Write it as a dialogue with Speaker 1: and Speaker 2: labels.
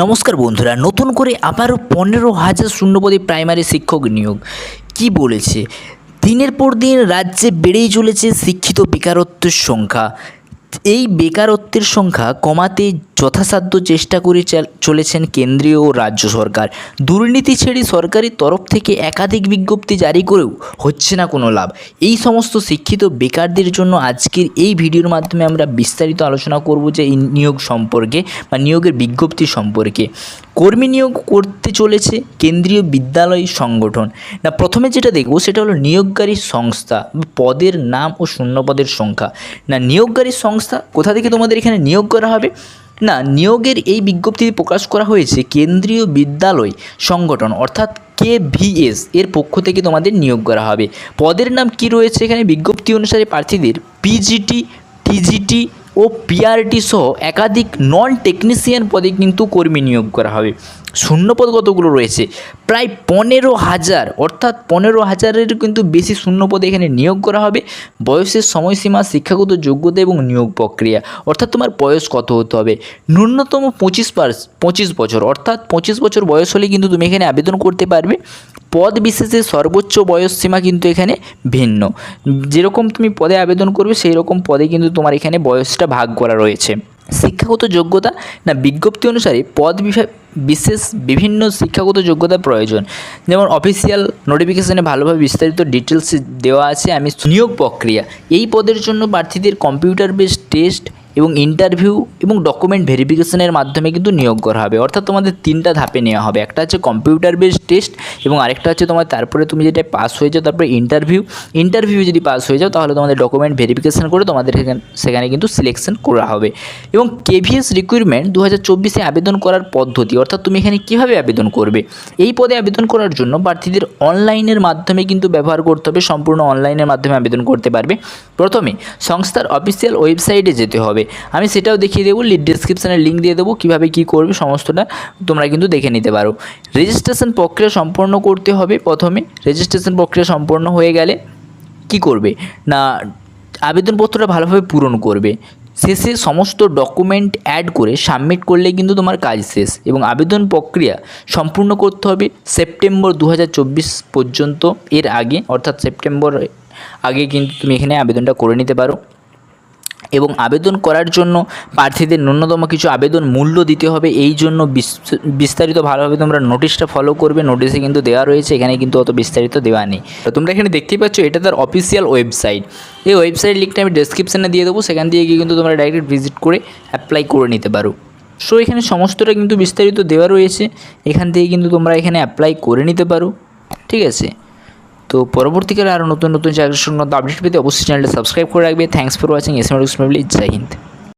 Speaker 1: নমস্কার বন্ধুরা, নতুন করে আবারও 15,000 শূন্যপদে প্রাইমারি শিক্ষক নিয়োগ। কি বলেছে? দিনের পর দিন রাজ্যে বেড়েই চলেছে শিক্ষিত বেকারত্বের সংখ্যা। এই বেকারত্বের সংখ্যা কমাতে যথাসাধ্য চেষ্টা করে চলেছেন কেন্দ্রীয় ও রাজ্য সরকার। দুর্নীতি ছেড়ে সরকারি তরফ থেকে একাধিক বিজ্ঞপ্তি জারি করেও হচ্ছে না কোনো লাভ। এই সমস্ত শিক্ষিত বেকারদের জন্য আজকের এই ভিডিওর মাধ্যমে আমরা বিস্তারিত আলোচনা করব যে এই নিয়োগ সম্পর্কে বা নিয়োগের বিজ্ঞপ্তি সম্পর্কে। কর্মী নিয়োগ করতে চলেছে কেন্দ্রীয় বিদ্যালয় সংগঠন। না, প্রথমে যেটা দেখব সেটা হলো নিয়োগকারী সংস্থা, পদের নাম ও শূন্যপদের সংখ্যা। না, নিয়োগকারী সংস্থা কোথা থেকে তোমাদের এখানে নিয়োগ করা হবে? না, নিয়োগের এই বিজ্ঞপ্তি প্রকাশ করা হয়েছে কেন্দ্রীয় বিদ্যালয় সংগঠন অর্থাৎ KVS এর পক্ষ থেকে তোমাদের নিয়োগ করা হবে। পদের নাম কি রয়েছে এখানে? বিজ্ঞপ্তি অনুসারে প্রার্থীদের PGT, TGT ও PRT সহ একাধিক নন টেকনিশিয়ান পদে কিন্তু কর্মী নিয়োগ করা হবে। শূন্যপদ কতগুলো রয়েছে? প্রায় 15,000, অর্থাৎ 15,000-এর কিন্তু বেশি শূন্যপদে এখানে নিয়োগ করা হবে। বয়সের সময়সীমা, শিক্ষাগত যোগ্যতা এবং নিয়োগ প্রক্রিয়া, অর্থাৎ তোমার বয়স কত হতে হবে? ন্যূনতম 25 বছর, অর্থাৎ 25 বছর বয়স হলে কিন্তু তুমি এখানে আবেদন করতে পারবে। পদ বিশেষে সর্বোচ্চ বয়স সীমা কিন্তু এখানে ভিন্ন। যেরকম তুমি পদে আবেদন করবে সেই রকম পদে কিন্তু তোমার এখানে বয়সটা ভাগ করা রয়েছে। শিক্ষাগত যোগ্যতা, না বিজ্ঞপ্তি অনুসারে পদ বিশেষ বিভিন্ন শিক্ষাগত যোগ্যতা প্রয়োজন। যেমন অফিসিয়াল নোটিফিকেশানে ভালোভাবে বিস্তারিত ডিটেলস দেওয়া আছে। নিয়োগ প্রক্রিয়া, এই পদের জন্য প্রার্থীদের কম্পিউটার বেসড টেস্ট এবং ইন্টারভিউ এবং ডকুমেন্ট ভেরিফিকেশনের মাধ্যমে কিন্তু নিয়োগ করা হবে। অর্থাৎ তোমাদের 3টা ধাপে নেওয়া হবে। একটা হচ্ছে কম্পিউটার বেসড টেস্ট এবং আরেকটা হচ্ছে তোমার তারপরে তুমি যেটা পাস হয়ে যাও তারপরে ইন্টারভিউ যদি পাস হয়ে যাও তাহলে তোমাদের ডকুমেন্ট ভেরিফিকেশন করে তোমাদের সেখানে কিন্তু সিলেকশন করা হবে। এবং KVS রিক্রুটমেন্ট 2024-এ আবেদন করার পদ্ধতি, অর্থাৎ তুমি এখানে কীভাবে আবেদন করবে? এই পদে আবেদন করার জন্য প্রার্থীদের অনলাইনের মাধ্যমে কিন্তু ব্যবহার করতে হবে। সম্পূর্ণ অনলাইনের মাধ্যমে আবেদন করতে পারবে। প্রথমে সংস্থার অফিসিয়াল ওয়েবসাইটে যেতে হবে। আমি সেটাও দেখিয়ে দেবো, ডিসক্রিপশানে লিঙ্ক দিয়ে দেবো কীভাবে কী করবে সমস্তটা তোমরা কিন্তু দেখে নিতে পারো। রেজিস্ট্রেশন প্রক্রিয়া সম্পন্ন করতে হবে। প্রথমে রেজিস্ট্রেশন প্রক্রিয়া সম্পন্ন হয়ে গেলে কি করবে? না, আবেদনপত্রটা ভালোভাবে পূরণ করবে। শেষে সমস্ত ডকুমেন্ট অ্যাড করে সাবমিট করলে কিন্তু তোমার কাজ শেষ। এবং আবেদন প্রক্রিয়া সম্পূর্ণ করতে হবে সেপ্টেম্বর 2024 পর্যন্ত। এর আগে অর্থাৎ সেপ্টেম্বর আগে কিন্তু তুমি এখানে আবেদনটা করে নিতে পারো। এবং আবেদন করার জন্য প্রার্থীদের ন্যূনতম কিছু আবেদন মূল্য দিতে হবে। এই জন্য বিস্তারিত ভালোভাবে তোমরা নোটিশটা ফলো করবে। নোটিশে কিন্তু দেওয়া রয়েছে, এখানে কিন্তু অত বিস্তারিত দেওয়া নেই। তো তোমরা এখানে দেখতেই পাচ্ছ এটা তার অফিসিয়াল ওয়েবসাইট। এই ওয়েবসাইট লিঙ্কটা আমি ডেসক্রিপশানে দিয়ে দেবো, সেখান থেকে গিয়ে কিন্তু তোমরা ডাইরেক্ট ভিজিট করে অ্যাপ্লাই করে নিতে পারো। সো এখানে সমস্তটা কিন্তু বিস্তারিত দেওয়া রয়েছে, এখান থেকে কিন্তু তোমরা এখানে অ্যাপ্লাই করে নিতে পারো। ঠিক আছে, তো পরবর্তীকালে আরও নতুন চাকরির সংক্রান্ত আপডেট পেতে অবশ্যই চ্যানেলটা সাবস্ক্রাইব করে রাখবে। Thanks for watching. জয় হিন্দ।